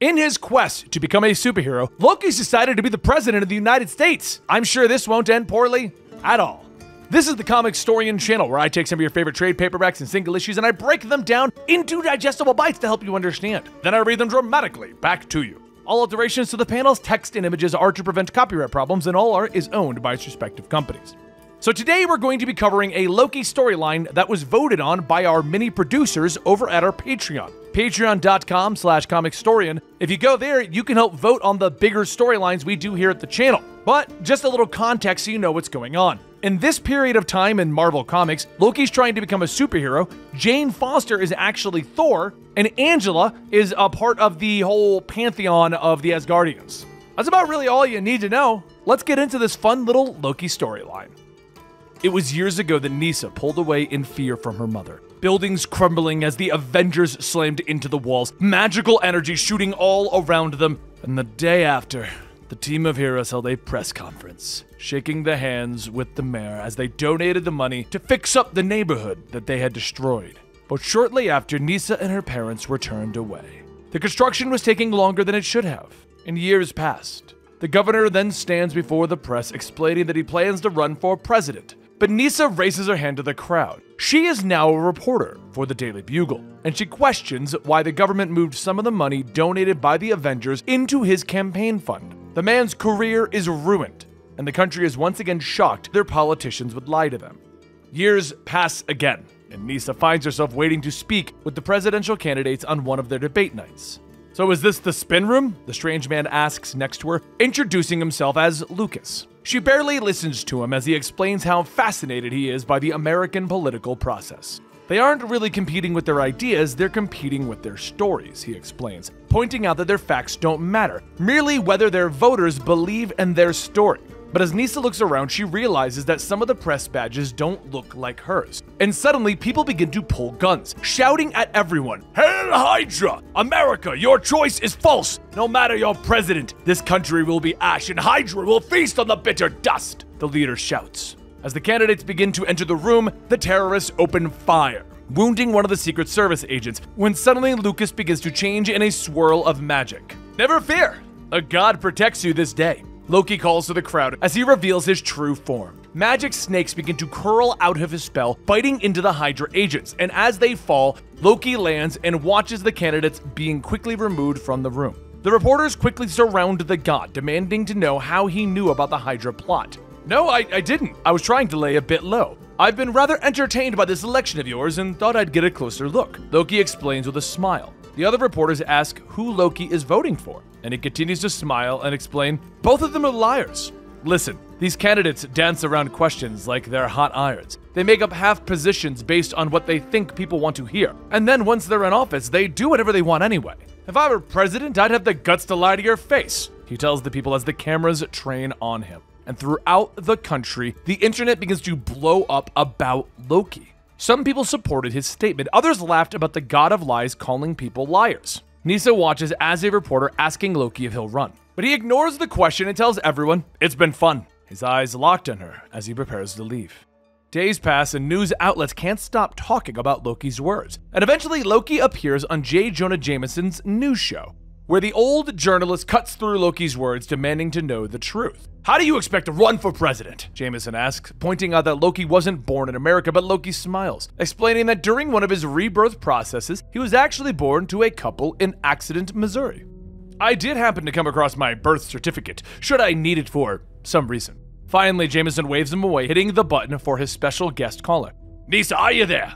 In his quest to become a superhero, Loki's decided to be the president of the United States. I'm sure this won't end poorly at all. This is the Comicstorian channel, where I take some of your favorite trade paperbacks and single issues and I break them down into digestible bites to help you understand. Then I read them dramatically back to you. All alterations to the panels, text, and images are to prevent copyright problems, and all art is owned by its respective companies. So today we're going to be covering a Loki storyline that was voted on by our mini producers over at our Patreon. Patreon.com/Comicstorian. If you go there, you can help vote on the bigger storylines we do here at the channel. But just a little context so you know what's going on. In this period of time in Marvel Comics, Loki's trying to become a superhero, Jane Foster is actually Thor, and Angela is a part of the whole pantheon of the Asgardians. That's about really all you need to know. Let's get into this fun little Loki storyline. It was years ago that Nyssa pulled away in fear from her mother. Buildings crumbling as the Avengers slammed into the walls, magical energy shooting all around them. And the day after, the team of heroes held a press conference, shaking the hands with the mayor as they donated the money to fix up the neighborhood that they had destroyed. But shortly after, Nyssa and her parents were turned away. The construction was taking longer than it should have, and years passed. The governor then stands before the press explaining that he plans to run for president. But Nyssa raises her hand to the crowd. She is now a reporter for the Daily Bugle, and she questions why the government moved some of the money donated by the Avengers into his campaign fund. The man's career is ruined, and the country is once again shocked their politicians would lie to them. Years pass again, and Nyssa finds herself waiting to speak with the presidential candidates on one of their debate nights. So is this the spin room? The strange man asks next to her, introducing himself as Lucas. She barely listens to him as he explains how fascinated he is by the American political process. They aren't really competing with their ideas, they're competing with their stories, he explains, pointing out that their facts don't matter, merely whether their voters believe in their story. But as Nyssa looks around, she realizes that some of the press badges don't look like hers. And suddenly, people begin to pull guns, shouting at everyone, "Hail Hydra! America, your choice is false! No matter your president, this country will be ash and Hydra will feast on the bitter dust!" The leader shouts. As the candidates begin to enter the room, the terrorists open fire, wounding one of the Secret Service agents, when suddenly Lucas begins to change in a swirl of magic. Never fear! A god protects you this day. Loki calls to the crowd as he reveals his true form. Magic snakes begin to curl out of his spell, biting into the Hydra agents, and as they fall, Loki lands and watches the candidates being quickly removed from the room. The reporters quickly surround the god, demanding to know how he knew about the Hydra plot. "No, I didn't. I was trying to lay a bit low. I've been rather entertained by this election of yours and thought I'd get a closer look," Loki explains with a smile. The other reporters ask who Loki is voting for, and he continues to smile and explain, "Both of them are liars. Listen, these candidates dance around questions like they're hot irons. They make up half positions based on what they think people want to hear, and then once they're in office, they do whatever they want anyway. If I were president, I'd have the guts to lie to your face," he tells the people as the cameras train on him. And throughout the country, the internet begins to blow up about Loki. Some people supported his statement, others laughed about the god of lies calling people liars. Nyssa watches as a reporter asking Loki if he'll run, but he ignores the question and tells everyone it's been fun, his eyes locked on her as he prepares to leave. Days pass and news outlets can't stop talking about Loki's words, and eventually Loki appears on J. Jonah Jameson's news show, where the old journalist cuts through Loki's words, demanding to know the truth. "How do you expect to run for president?" Jameson asks, pointing out that Loki wasn't born in America, but Loki smiles, explaining that during one of his rebirth processes, he was actually born to a couple in Accident, Missouri. "I did happen to come across my birth certificate, should I need it for some reason." Finally, Jameson waves him away, hitting the button for his special guest caller. "Nyssa, are you there?"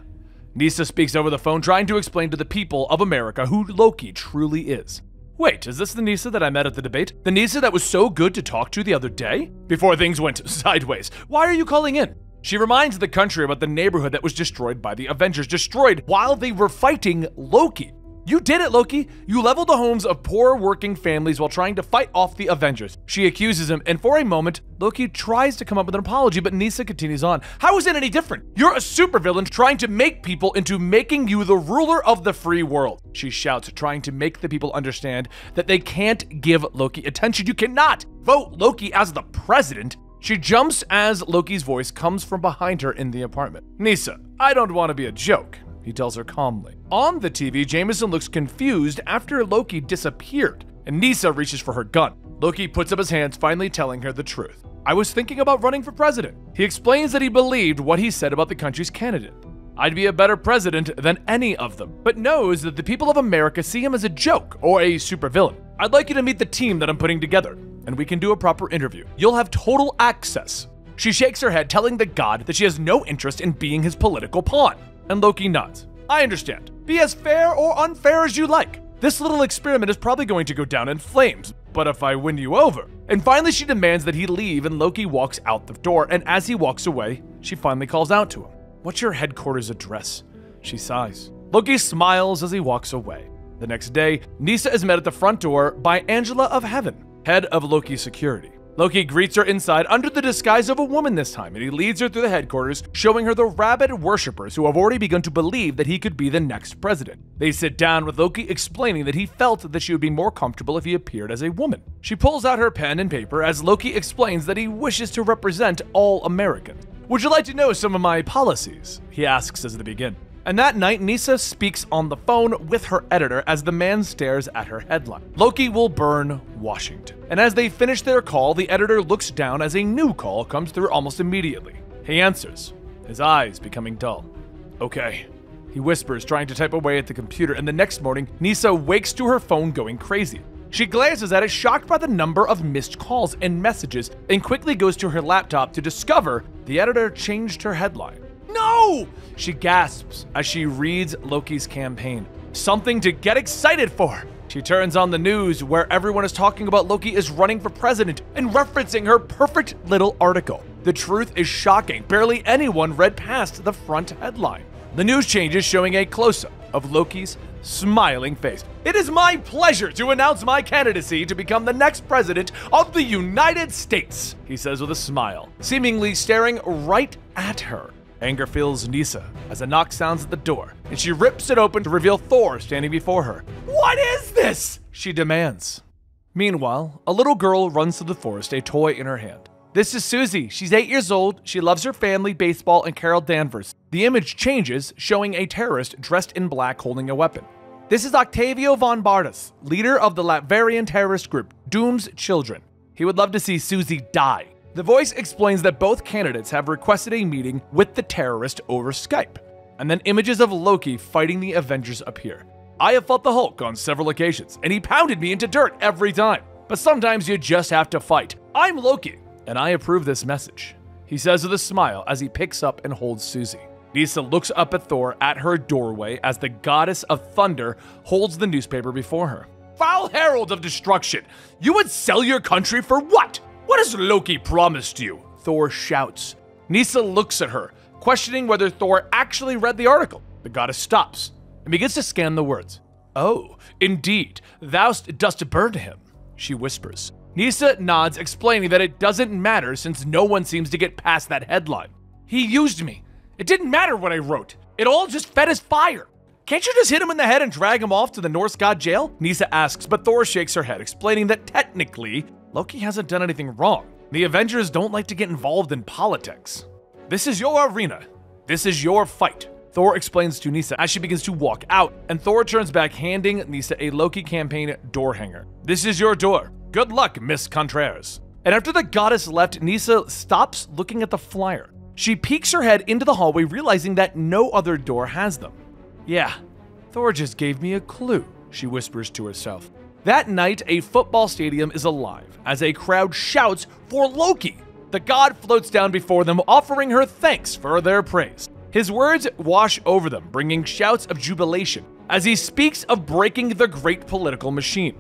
Nyssa speaks over the phone, trying to explain to the people of America who Loki truly is. Wait, is this the Nyssa that I met at the debate? The Nyssa that was so good to talk to the other day? Before things went sideways. Why are you calling in? She reminds the country about the neighborhood that was destroyed by the Avengers, destroyed while they were fighting Loki. You did it, Loki! You leveled the homes of poor working families while trying to fight off the Avengers. She accuses him, and for a moment, Loki tries to come up with an apology, but Nyssa continues on. How is it any different? You're a supervillain trying to make people into making you the ruler of the free world. She shouts, trying to make the people understand that they can't give Loki attention. You cannot vote Loki as the president. She jumps as Loki's voice comes from behind her in the apartment. Nyssa, I don't want to be a joke. he tells her calmly. On the TV, Jameson looks confused after Loki disappeared, and Nyssa reaches for her gun. Loki puts up his hands, finally telling her the truth. I was thinking about running for president. He explains that he believed what he said about the country's candidate. I'd be a better president than any of them, but knows that the people of America see him as a joke or a supervillain. I'd like you to meet the team that I'm putting together, and we can do a proper interview. You'll have total access. She shakes her head, telling the god that she has no interest in being his political pawn. And Loki nods. I understand. Be as fair or unfair as you like. This little experiment is probably going to go down in flames, but if I win you over. And finally she demands that he leave, and Loki walks out the door, and as he walks away, she finally calls out to him. What's your headquarters address? She sighs. Loki smiles as he walks away. The next day, Nyssa is met at the front door by Angela of Heaven, head of Loki's security. Loki greets her inside under the disguise of a woman this time, and he leads her through the headquarters, showing her the rabid worshippers who have already begun to believe that he could be the next president. They sit down with Loki explaining that he felt that she would be more comfortable if he appeared as a woman. She pulls out her pen and paper as Loki explains that he wishes to represent all Americans. Would you like to know some of my policies? He asks as they begin. And that night, Nyssa speaks on the phone with her editor as the man stares at her headline. Loki will burn Washington. And as they finish their call, the editor looks down as a new call comes through almost immediately. He answers, his eyes becoming dull. Okay, he whispers, trying to type away at the computer, and the next morning, Nyssa wakes to her phone going crazy. She glances at it, shocked by the number of missed calls and messages, and quickly goes to her laptop to discover the editor changed her headline. No! She gasps as she reads Loki's campaign. Something to get excited for! She turns on the news where everyone is talking about Loki is running for president and referencing her perfect little article. The truth is shocking. Barely anyone read past the front headline. The news changes, showing a close-up of Loki's smiling face. It is my pleasure to announce my candidacy to become the next president of the United States, he says with a smile, seemingly staring right at her. Anger fills Nyssa as a knock sounds at the door, and she rips it open to reveal Thor standing before her. What is this? She demands. Meanwhile, a little girl runs through the forest, a toy in her hand. This is Susie. She's 8 years old. She loves her family, baseball, and Carol Danvers. The image changes, showing a terrorist dressed in black holding a weapon. This is Octavio von Bardas, leader of the Latvian terrorist group, Doom's Children. He would love to see Susie die. The voice explains that both candidates have requested a meeting with the terrorist over Skype. And then images of Loki fighting the Avengers appear. I have fought the Hulk on several occasions, and he pounded me into dirt every time. But sometimes you just have to fight. I'm Loki, and I approve this message, he says with a smile as he picks up and holds Susie. Nyssa looks up at Thor at her doorway as the goddess of thunder holds the newspaper before her. Foul herald of destruction! You would sell your country for what? What has Loki promised you? Thor shouts. Nyssa looks at her, questioning whether Thor actually read the article. The goddess stops and begins to scan the words. Oh, indeed, thou dost burn him, she whispers. Nyssa nods, explaining that it doesn't matter since no one seems to get past that headline. He used me. It didn't matter what I wrote. It all just fed his fire. Can't you just hit him in the head and drag him off to the Norse god jail? Nyssa asks, but Thor shakes her head, explaining that technically, Loki hasn't done anything wrong. The Avengers don't like to get involved in politics. This is your arena. This is your fight, Thor explains to Nyssa as she begins to walk out, and Thor turns back, handing Nyssa a Loki campaign door hanger. This is your door. Good luck, Miss Contreras. And after the goddess left, Nyssa stops looking at the flyer. She peeks her head into the hallway, realizing that no other door has them. Yeah, Thor just gave me a clue, she whispers to herself. That night, a football stadium is alive as a crowd shouts for Loki. The god floats down before them, offering her thanks for their praise. His words wash over them, bringing shouts of jubilation as he speaks of breaking the great political machine.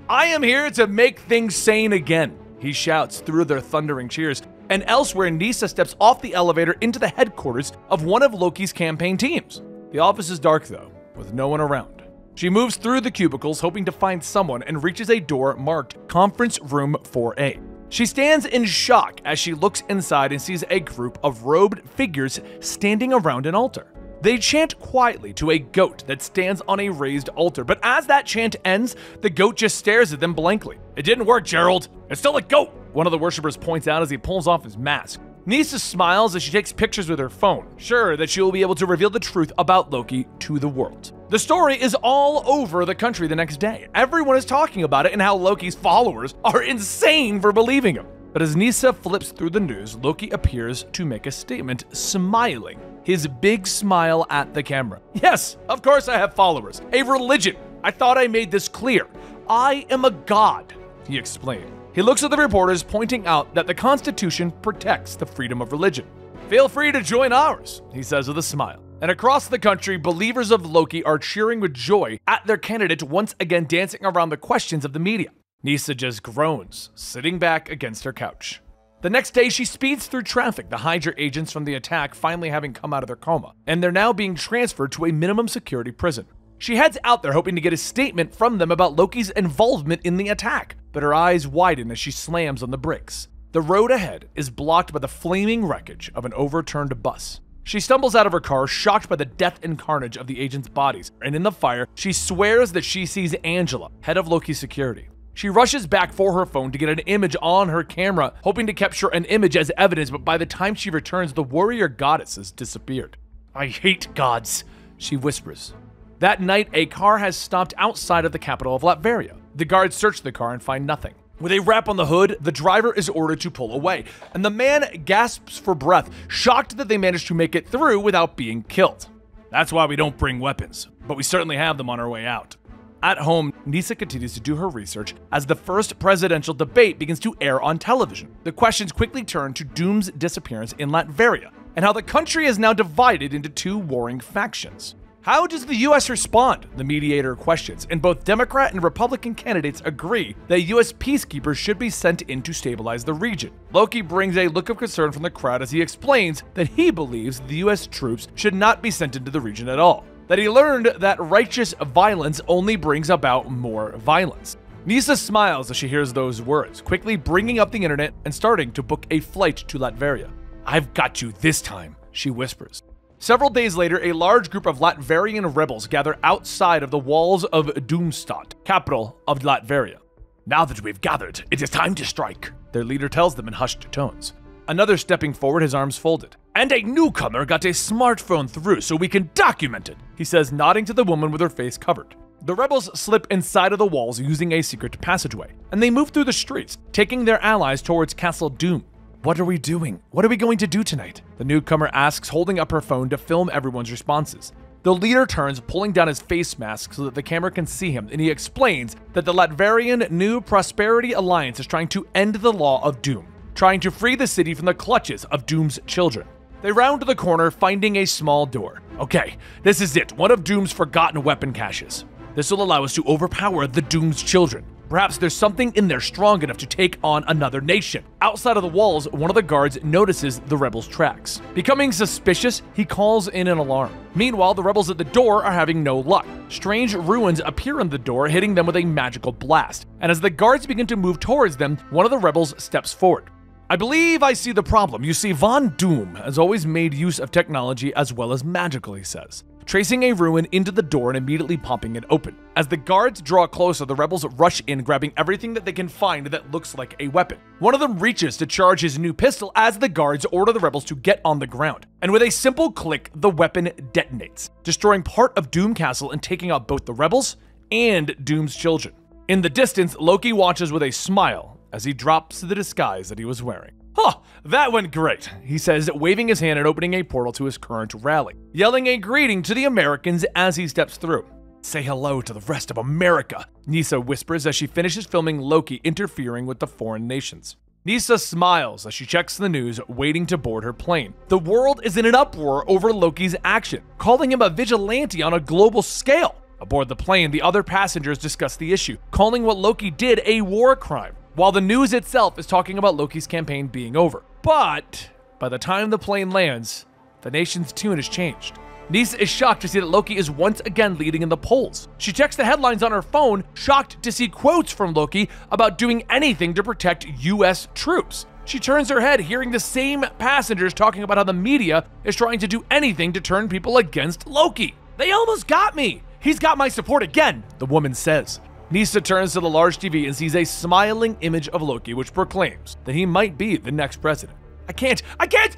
I am here to make things sane again, he shouts through their thundering cheers. And elsewhere, Nyssa steps off the elevator into the headquarters of one of Loki's campaign teams. The office is dark though, with no one around. She moves through the cubicles, hoping to find someone, and reaches a door marked Conference Room 4A. She stands in shock as she looks inside and sees a group of robed figures standing around an altar. They chant quietly to a goat that stands on a raised altar, but as that chant ends, the goat just stares at them blankly. It didn't work, Gerald. It's still a goat, one of the worshippers points out as he pulls off his mask. Nisa smiles as she takes pictures with her phone, sure that she will be able to reveal the truth about Loki to the world. The story is all over the country the next day. Everyone is talking about it and how Loki's followers are insane for believing him. But as Nisa flips through the news, Loki appears to make a statement, smiling. His big smile at the camera. Yes, of course I have followers. A religion. I thought I made this clear. I am a god, he explained. He looks at the reporters, pointing out that the Constitution protects the freedom of religion. Feel free to join ours, he says with a smile. And across the country, believers of Loki are cheering with joy at their candidate once again dancing around the questions of the media. Nisa just groans, sitting back against her couch. The next day, she speeds through traffic, the Hydra agents from the attack finally having come out of their coma, and they're now being transferred to a minimum security prison. She heads out there hoping to get a statement from them about Loki's involvement in the attack, but her eyes widen as she slams on the brakes. The road ahead is blocked by the flaming wreckage of an overturned bus. She stumbles out of her car, shocked by the death and carnage of the agents' bodies, and in the fire, she swears that she sees Angela, head of Loki's security. She rushes back for her phone to get an image on her camera, hoping to capture an image as evidence, but by the time she returns, the warrior goddess has disappeared. I hate gods, she whispers. That night, a car has stopped outside of the capital of Latveria. The guards search the car and find nothing. With a rap on the hood, the driver is ordered to pull away, and the man gasps for breath, shocked that they managed to make it through without being killed. That's why we don't bring weapons, but we certainly have them on our way out. At home, Nisa continues to do her research as the first presidential debate begins to air on television. The questions quickly turn to Doom's disappearance in Latveria, and how the country is now divided into two warring factions. How does the US respond? The mediator questions, and both Democrat and Republican candidates agree that US peacekeepers should be sent in to stabilize the region. Loki brings a look of concern from the crowd as he explains that he believes the US troops should not be sent into the region at all, that he learned that righteous violence only brings about more violence. Nisa smiles as she hears those words, quickly bringing up the internet and starting to book a flight to Latveria. I've got you this time, she whispers. Several days later, a large group of Latverian rebels gather outside of the walls of Doomstad, capital of Latveria. Now that we've gathered, it is time to strike, their leader tells them in hushed tones. Another stepping forward, his arms folded. And a newcomer got a smartphone through so we can document it, he says, nodding to the woman with her face covered. The rebels slip inside of the walls using a secret passageway, and they move through the streets, taking their allies towards Castle Doom. What are we doing? What are we going to do tonight? The newcomer asks, holding up her phone to film everyone's responses. The leader turns, pulling down his face mask so that the camera can see him, and he explains that the Latverian New Prosperity Alliance is trying to end the law of Doom, trying to free the city from the clutches of Doom's children. They round the corner, finding a small door. Okay, this is it, one of Doom's forgotten weapon caches. This will allow us to overpower the Doom's children. Perhaps there's something in there strong enough to take on another nation. Outside of the walls, one of the guards notices the rebels' tracks. Becoming suspicious, he calls in an alarm. Meanwhile, the rebels at the door are having no luck. Strange ruins appear on the door, hitting them with a magical blast. And as the guards begin to move towards them, one of the rebels steps forward. I believe I see the problem. You see, Von Doom has always made use of technology as well as magical, he says, tracing a ruin into the door and immediately popping it open. As the guards draw closer, the rebels rush in, grabbing everything that they can find that looks like a weapon. One of them reaches to charge his new pistol as the guards order the rebels to get on the ground. And with a simple click, the weapon detonates, destroying part of Doom Castle and taking out both the rebels and Doom's children. In the distance, Loki watches with a smile as he drops the disguise that he was wearing. Huh, that went great, he says, waving his hand and opening a portal to his current rally, yelling a greeting to the Americans as he steps through. Say hello to the rest of America, Nisa whispers as she finishes filming Loki interfering with the foreign nations. Nisa smiles as she checks the news, waiting to board her plane. The world is in an uproar over Loki's action, calling him a vigilante on a global scale. Aboard the plane, the other passengers discuss the issue, calling what Loki did a war crime, while the news itself is talking about Loki's campaign being over. But by the time the plane lands, the nation's tune has changed. Nisa is shocked to see that Loki is once again leading in the polls. She checks the headlines on her phone, shocked to see quotes from Loki about doing anything to protect US troops. She turns her head, hearing the same passengers talking about how the media is trying to do anything to turn people against Loki. They almost got me! He's got my support again, the woman says. Nisa turns to the large TV and sees a smiling image of Loki, which proclaims that he might be the next president. I can't,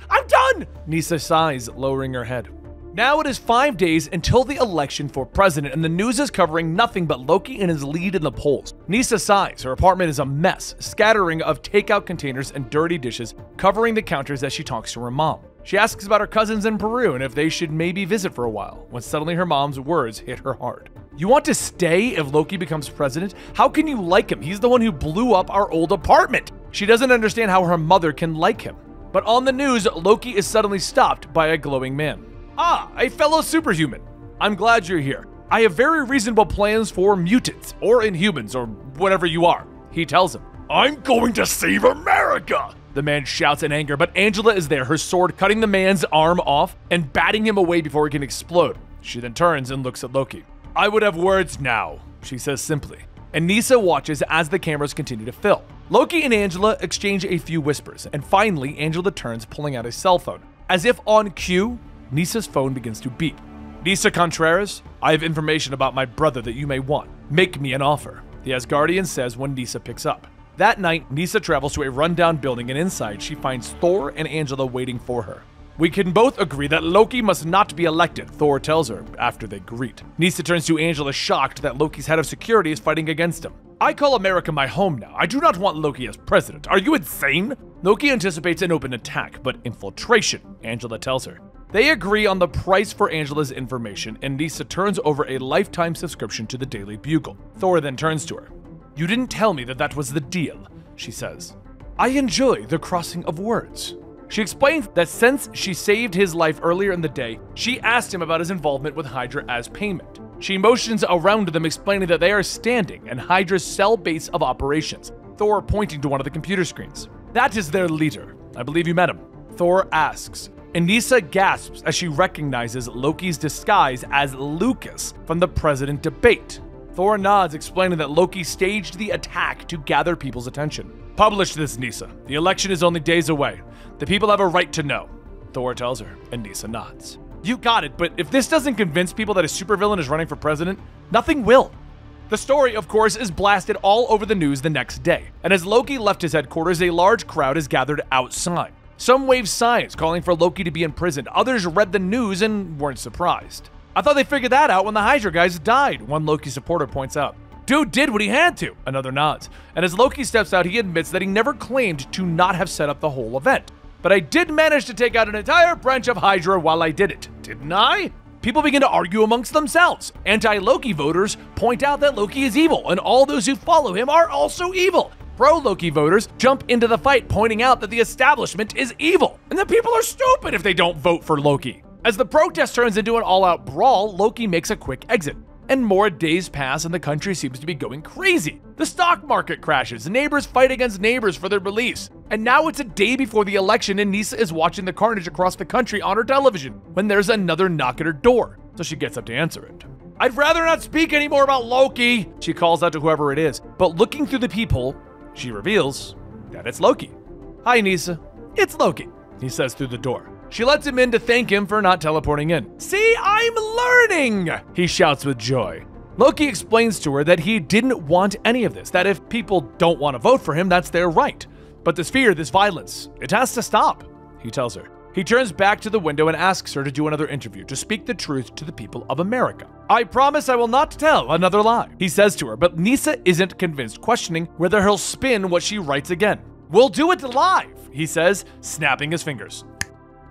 I'm done! Nisa sighs, lowering her head. Now it is 5 days until the election for president, and the news is covering nothing but Loki and his lead in the polls. Nisa sighs. Her apartment is a mess, scattering of takeout containers and dirty dishes covering the counters as she talks to her mom. She asks about her cousins in Peru and if they should maybe visit for a while, when suddenly her mom's words hit her hard. You want to stay if Loki becomes president? How can you like him? He's the one who blew up our old apartment. She doesn't understand how her mother can like him. But on the news, Loki is suddenly stopped by a glowing man. Ah, a fellow superhuman. I'm glad you're here. I have very reasonable plans for mutants, or inhumans, or whatever you are, he tells him. I'm going to save America! The man shouts in anger, but Angela is there, her sword cutting the man's arm off and batting him away before he can explode. She then turns and looks at Loki. I would have words now, she says simply. And Nisa watches as the cameras continue to fill. Loki and Angela exchange a few whispers, and finally Angela turns, pulling out a cell phone. As if on cue, Nisa's phone begins to beep. Nisa Contreras, I have information about my brother that you may want. Make me an offer, the Asgardian says when Nisa picks up. That night, Nisa travels to a rundown building, and inside she finds Thor and Angela waiting for her. We can both agree that Loki must not be elected, Thor tells her after they greet. Nisa turns to Angela, shocked that Loki's head of security is fighting against him. I call America my home now. I do not want Loki as president. Are you insane? Loki anticipates an open attack, but infiltration, Angela tells her. They agree on the price for Angela's information, and Nisa turns over a lifetime subscription to the Daily Bugle. Thor then turns to her. You didn't tell me that that was the deal, she says. I enjoy the crossing of words. She explains that since she saved his life earlier in the day, she asked him about his involvement with Hydra as payment. She motions around them, explaining that they are standing in Hydra's cell base of operations, Thor pointing to one of the computer screens. That is their leader. I believe you met him. Thor asks. And Nisa gasps as she recognizes Loki's disguise as Lucas from the President debate. Thor nods, explaining that Loki staged the attack to gather people's attention. Publish this, Nisa. The election is only days away. The people have a right to know, Thor tells her, and Nisa nods. You got it, but if this doesn't convince people that a supervillain is running for president, nothing will. The story, of course, is blasted all over the news the next day, and as Loki left his headquarters, a large crowd is gathered outside. Some waved signs calling for Loki to be imprisoned. Others read the news and weren't surprised. I thought they figured that out when the Hydra guys died, one Loki supporter points out. Dude did what he had to, another nods. And as Loki steps out, he admits that he never claimed to not have set up the whole event. But I did manage to take out an entire branch of Hydra while I did it, didn't I? People begin to argue amongst themselves. Anti-Loki voters point out that Loki is evil, and all those who follow him are also evil. Pro-Loki voters jump into the fight, pointing out that the establishment is evil, and that people are stupid if they don't vote for Loki. As the protest turns into an all-out brawl, Loki makes a quick exit. And more days pass and the country seems to be going crazy. The stock market crashes, neighbors fight against neighbors for their beliefs. And now it's a day before the election and Nisa is watching the carnage across the country on her television when there's another knock at her door, so she gets up to answer it. I'd rather not speak anymore about Loki, she calls out to whoever it is, but looking through the peephole, she reveals that it's Loki. Hi, Nisa. It's Loki, he says through the door. She lets him in to thank him for not teleporting in. See, I'm learning, he shouts with joy. Loki explains to her that he didn't want any of this, that if people don't want to vote for him, that's their right. But this fear, this violence, it has to stop, he tells her. He turns back to the window and asks her to do another interview, to speak the truth to the people of America. I promise I will not tell another lie, he says to her, but Nisa isn't convinced, questioning whether he'll spin what she writes again. We'll do it live, he says, snapping his fingers.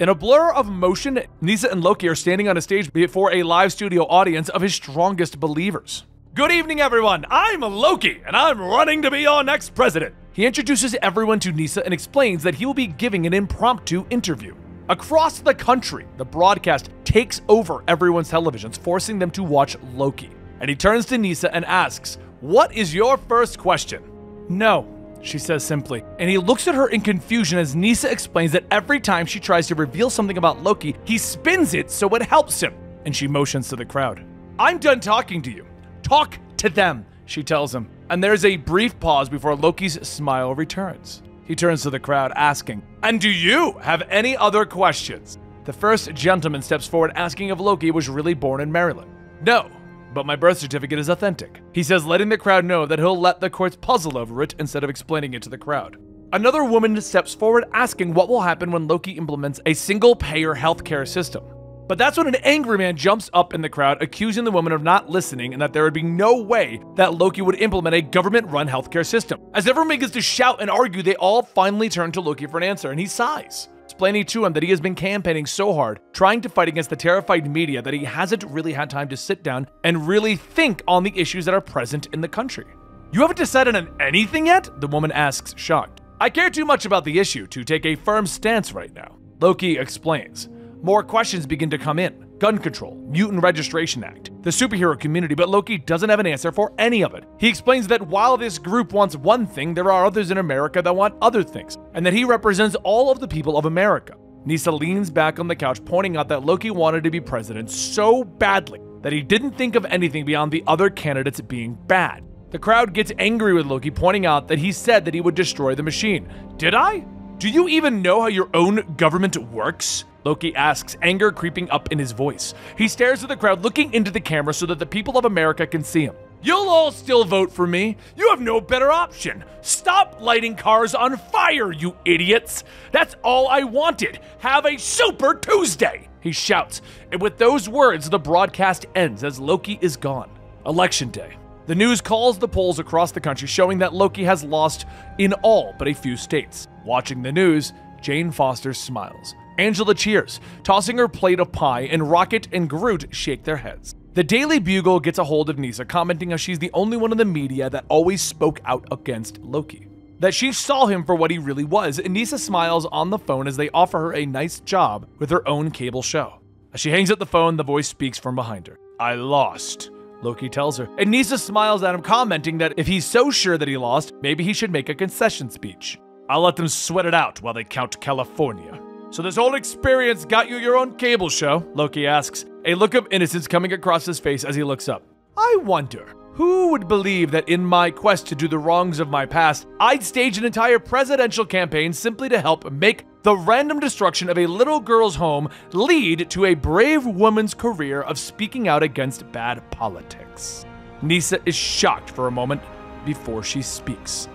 In a blur of motion, Nisa and Loki are standing on a stage before a live studio audience of his strongest believers. Good evening, everyone. I'm Loki, and I'm running to be your next president. He introduces everyone to Nisa and explains that he will be giving an impromptu interview. Across the country, the broadcast takes over everyone's televisions, forcing them to watch Loki. And he turns to Nisa and asks, "What is your first question?" "No," she says simply. And he looks at her in confusion as Nisa explains that every time she tries to reveal something about Loki, he spins it so it helps him. And she motions to the crowd. "I'm done talking to you. Talk to them," she tells him. And there's a brief pause before Loki's smile returns. He turns to the crowd, asking, "And do you have any other questions?" The first gentleman steps forward, asking if Loki was really born in Maryland. "No, but my birth certificate is authentic," he says, letting the crowd know that he'll let the courts puzzle over it instead of explaining it to the crowd. Another woman steps forward asking what will happen when Loki implements a single-payer healthcare system. But that's when an angry man jumps up in the crowd, accusing the woman of not listening and that there would be no way that Loki would implement a government-run healthcare system. As everyone begins to shout and argue, they all finally turn to Loki for an answer, and he sighs, explaining to him that he has been campaigning so hard, trying to fight against the terrified media, that he hasn't really had time to sit down and really think on the issues that are present in the country. "You haven't decided on anything yet?" the woman asks, shocked. "I care too much about the issue to take a firm stance right now," Loki explains. More questions begin to come in. Gun control, Mutant Registration Act, the superhero community, but Loki doesn't have an answer for any of it. He explains that while this group wants one thing, there are others in America that want other things, and that he represents all of the people of America. Nisa leans back on the couch, pointing out that Loki wanted to be president so badly that he didn't think of anything beyond the other candidates being bad. The crowd gets angry with Loki, pointing out that he said that he would destroy the machine. "Did I? Do you even know how your own government works?" Loki asks, anger creeping up in his voice. He stares at the crowd, looking into the camera so that the people of America can see him. "You'll all still vote for me. You have no better option. Stop lighting cars on fire, you idiots. That's all I wanted. Have a Super Tuesday," he shouts. And with those words, the broadcast ends as Loki is gone. Election day. The news calls the polls across the country, showing that Loki has lost in all but a few states. Watching the news, Jane Foster smiles. Angela cheers, tossing her plate of pie, and Rocket and Groot shake their heads. The Daily Bugle gets a hold of Nisa, commenting how she's the only one in the media that always spoke out against Loki. That she saw him for what he really was, and Nisa smiles on the phone as they offer her a nice job with her own cable show. As she hangs up the phone, the voice speaks from behind her. "I lost," Loki tells her, and Nisa smiles at him, commenting that if he's so sure that he lost, maybe he should make a concession speech. "I'll let them sweat it out while they count California." "So this whole experience got you your own cable show?" Loki asks, a look of innocence coming across his face as he looks up. "I wonder, who would believe that in my quest to do the wrongs of my past, I'd stage an entire presidential campaign simply to help make the random destruction of a little girl's home lead to a brave woman's career of speaking out against bad politics?" Nisa is shocked for a moment before she speaks.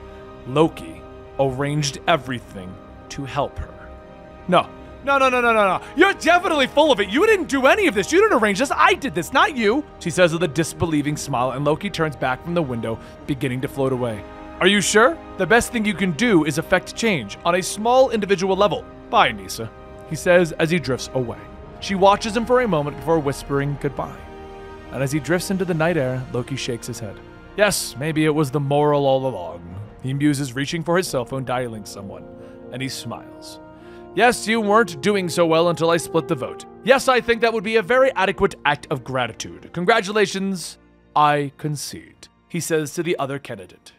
Loki arranged everything to help her. No. You're definitely full of it. You didn't do any of this. You didn't arrange this. I did this, not you, she says with a disbelieving smile, and Loki turns back from the window, beginning to float away. "Are you sure? The best thing you can do is affect change on a small individual level. Bye, Nisa," he says as he drifts away. She watches him for a moment before whispering goodbye. And as he drifts into the night air, Loki shakes his head. Yes, maybe it was the moral all along. He muses, reaching for his cell phone, dialing someone, and he smiles. "Yes, you weren't doing so well until I split the vote. Yes, I think that would be a very adequate act of gratitude. Congratulations, I concede," he says to the other candidate.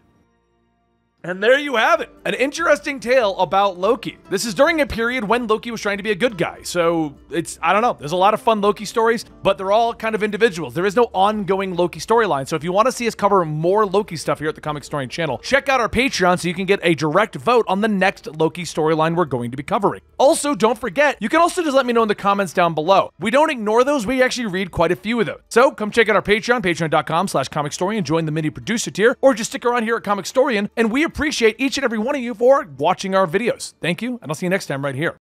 And there you have it, an interesting tale about Loki. This is during a period when Loki was trying to be a good guy, so I don't know, there's a lot of fun Loki stories, but they're all kind of individuals. There is no ongoing Loki storyline, so if you want to see us cover more Loki stuff here at the Comicstorian channel, check out our Patreon so you can get a direct vote on the next Loki storyline we're going to be covering. Also, don't forget, you can also just let me know in the comments down below. We don't ignore those, we actually read quite a few of those. So come check out our Patreon, patreon.com/Comicstorian, join the mini producer tier, or just stick around here at Comicstorian, and we appreciate each and every one of you for watching our videos. Thank you, and I'll see you next time right here